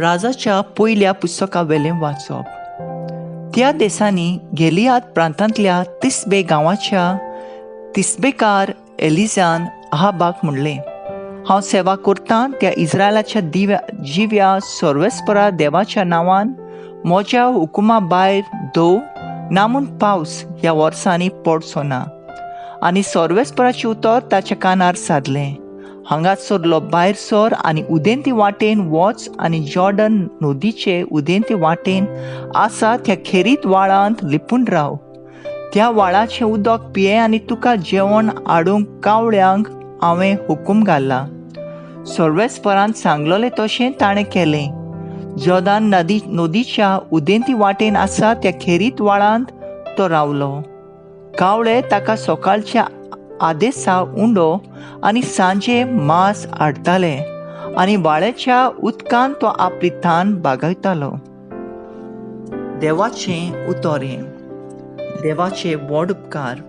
राजाच्या पयल्या पुस्तकावेलें वाचप. त्या देसांनी गिलियाद प्रांतांतल्या तिस्बे गांवाच्या तिस्बेकार एलिजान अहाबाक म्हणलें, हांव सेवा करतां त्या इस्रायलाच्या जिव्या सर्वेस्परा देवाच्या नांवान म्हज्या हुकुमा भायर दो ना म्हूण पावस ह्या वर्सांनी पडचो ना. आनी सर्वेस्पराचें उतर ताच्या कानार सादलें, हांगा सरलो भायर सर आनी उदेंती वाटेन वच आनी जॉर्डन नदीचे उदेंती वाटेन आसा त्या खेरीत व्हाळांत लिपून राव. त्या व्हाळाचें उदक पिये आनी तुका जेवण हाडूंक कावळ्यांक हांवें हुकूम घाला. सर्वेस्परान सांगलोलें तशें ताणें केलें. जॉर्डन नदीच्या उदेंती वाटेन आसा त्या खेरीत व्हाळांत तो रावलो. कावळे ताका सकाळच्या आदेसा उंडो आनी सांजे मांस हाडटाले आनी व्हाळाच्या उदकान तो आपली थान बागयतालो. देवाचें उतोरें. देवाचे व्हड उपकार.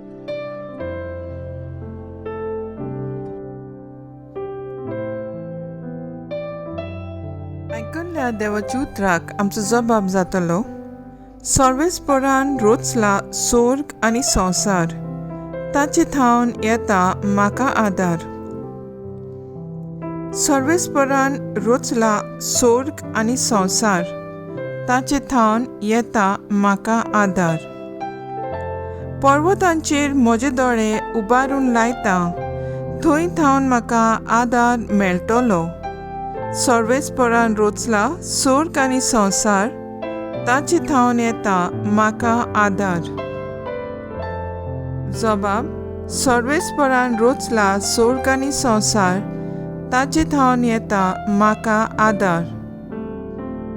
आयकल्ल्या देवाच्या उतराक आमचो जबाब जातलो. सर्वेस्परान रोचला स्वर्ग आनी संवसार, ताचे थावन येता म्हाका आदार. सर्वेस्परान रोचला स्वर्ग आनी संवसार, ताचे थावन येता म्हाका आदार. पर्वतांचेर म्हजे दोळे उबारून लायता, थंय थावन म्हाका आदार मेळटलो. सर्वेस्परान रोचला स्वर्ग आनी संवसार, ताचे थावन येता म्हाका आदार. जबाब. सर्वेस्परान रोचला स्वर्ग आनी संवसार, ताचे थावन येता म्हाका आदार.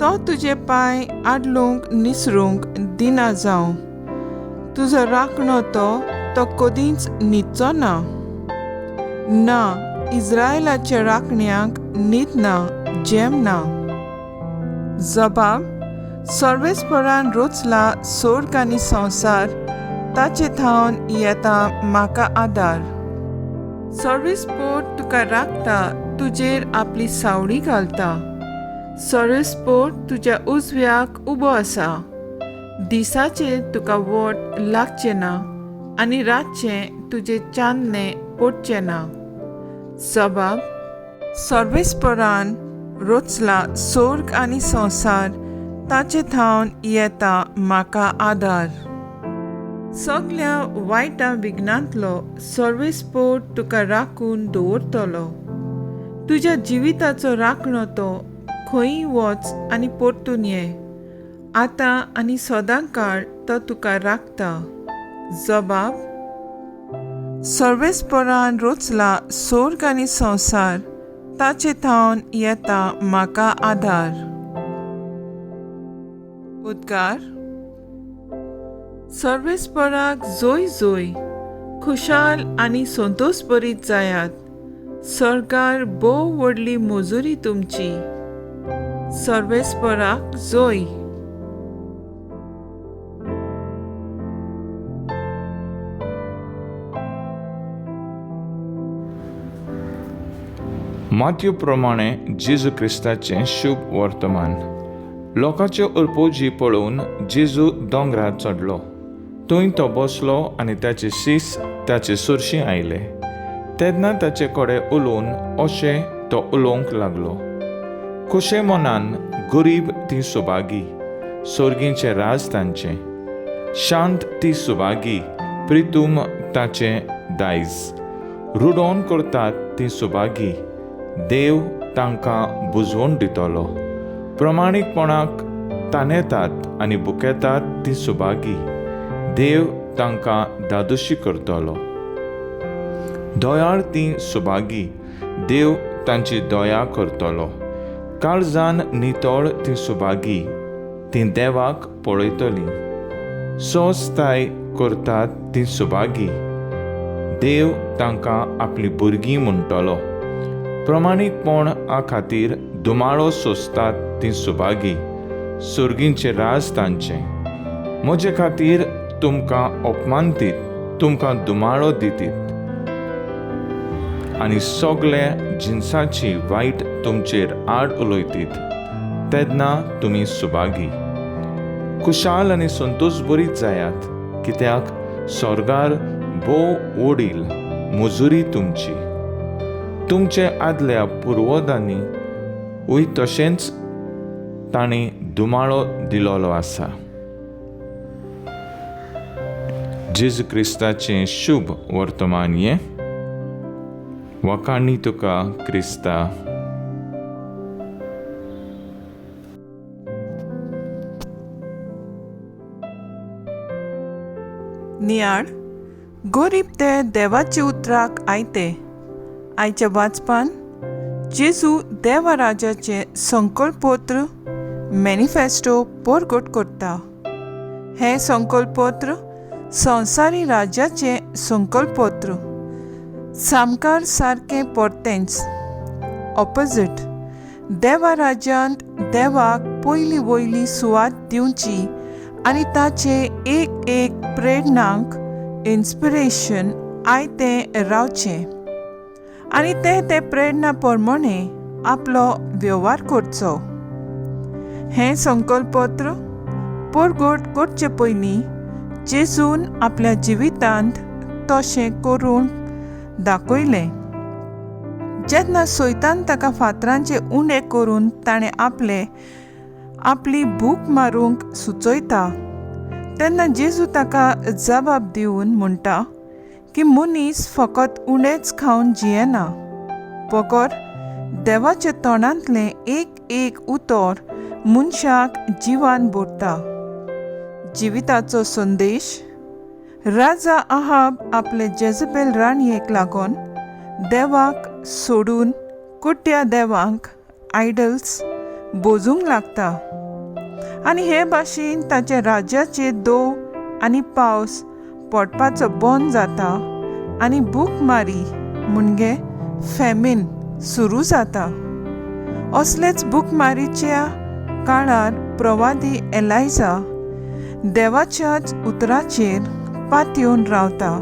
तो तुजे पांय आडलूंक निसरूंक दिना जावं, तुजो राखणो तो कदींच न्हिदचो ना. ना, इस्रायलाच्या राखण्याक न्हीद ना, जेम ना. जबाब. सर्वेस्परान रोचला स्वर्ग आनी संवसार, ताचे थावन येता म्हाका आदार. सर्वेस्पर तुका राखता, तुजेर आपली सावळी घालता. सर्वेस्पर तुज्या उजव्याक उबो आसा. दिसाचे तुका वोट लागचें ना आनी रातचें तुजे चान्नें पडचें ना. जबाब. सर्वेस्परान रोचला स्वर्ग आनी संवसार, ताचे थावन येता म्हाका आदार. सगल्या वायटा विघ्नांतलो सर्वेस्पर तुका राखून दवरतलो. तुज्या जिविताचो राखणो तो खंय वच आनी परतून ये. आतां आनी सदांकाळ तो तुका राखता. जबाब. सर्वेस्परान रोचला स्वर्ग आनी संवसार, ताचे थावन येता म्हाका आदार. उद्गार. सर्वेस्पराक जोय जोय, खुशाल आनी संतोश भरीत जायात. सरकार भोव व्हडली मजुरी तुमची. सर्वेस्पराक जोय. माथ्यू प्रमाणे जेजू क्रिस्ताचें शुभ वर्तमान. लोकांच्यो अरपोजी पळोवन जेजू दोंगरार चडलो. थंय तो बसलो आनी ताचे शीस ताचे सुरशी आयले. तेन्ना ताचे कडेन उलोवन अशें तो उलोवंक लागलो. खुशे मनान गरीब ती सुभागी, सोर्गींचें राज तांचें. शांत ती सुभागी, प्रितूम ताचें दायज. रुडोवन करतात ती सुभागी, देव तांकां बुजवून दितलो. प्रमाणीकपणाक तानेतात आनी बुकेतात ती सुभागी, देव तांकां दादोशी करतलो. दोयाळ ती सुभागी, देव तांची दोया करतलो. काळजान नितळ ती सुभागी, ती देवाक पळयतली. सोस्ताय करतात ती सुभागी, देव तांकां आपली भुरगीं म्हणटलो. प्रमाणीकपण खातीर दुमाळो सोंसतात ती सुभागी, सुर्गींचें राज तांचें. म्हजे खातीर तुमकां अपमान दीत, तुमकां दुमाळो दितीत आनी सगळे जिन्साची वायट तुमचेर आड उलयतीत. तेन्ना तुमी सुभागी. खुशाल आनी संतोश भरीत जायात, कित्याक स्वर्गार भोव ओडील मुजुरी तुमची. तुमचे आदल्या पुर्वजांनी तशेंच तांणी दुमाळो दिलोलो आसा. जेजू क्रिस्ताचें शुभ वर्तमान हें. वखाणी तुका क्रिस्ता. नियाळ गोरीब ते देवाचे उतराक आयते. आयच्या वाचपान जेजू देवराजाचे संकल्पपत्र मॅनिफेस्टो परगट करता. हें संकल्पपत्र संवसारी राज्याचे संकल्पपत्र. सामकार सारकें परतेंच ऑपोजीट. देवा राज्यांत देवाक पयली वयली सुवात दिवची आनी ताचे एक एक प्रेरणांक इन्स्पिरेशन आयतें रावचें आनी ते प्रेरणा प्रमाणे आपलो वेव्हार करचो. हें संकल्पपत्र परगट करचे पयलीं जेजून आपल्या जिवितांत तशें करून दाखयलें. जेन्ना सैतान ताका फातरांचे उणें करून ताणें आपली भूक मारूंक सुचयता, तेन्ना जेजू ताका जबाब दिवन म्हणटा की मनीस फकत उणेंच खावन जियेना, फकत देवाच्या तोंडांतलें एक एक उतर मनशाक जिवान भरता. जिविताचो संदेश. राजा आहाब आपले जेजबेल राणयेक लागून देवाक सोडून कुट्ट्या देवांक आयडल्स बोजूंक लागता आनी हे भाशेन ताच्या राज्याचे दोव आनी पावस पडपाचो बंद जाता आनी भूकमारी म्हणजे फॅमिन सुरू जाता. असलेच भूकमारीच्या काळार प्रवादी एलायजा देवाच्याच उतराचेर पातयेवन रावता.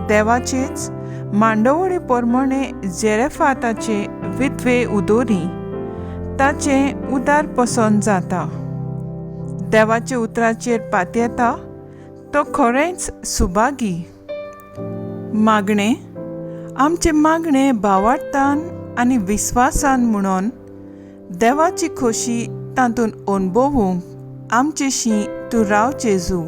देवाचेच मांडवळी प्रमाणे जेरेफाताचे विधवे उदोरी ताचें उदार पसंद जाता. देवाचे उतराचेर पातयेता तो खरेंच सुभागी. मागणें. आमचे मागणें भावार्थान आनी विस्वासान म्हणून देवाची खोशी तातूंत अणभवूंक आमचेशी तूं राव जेजू.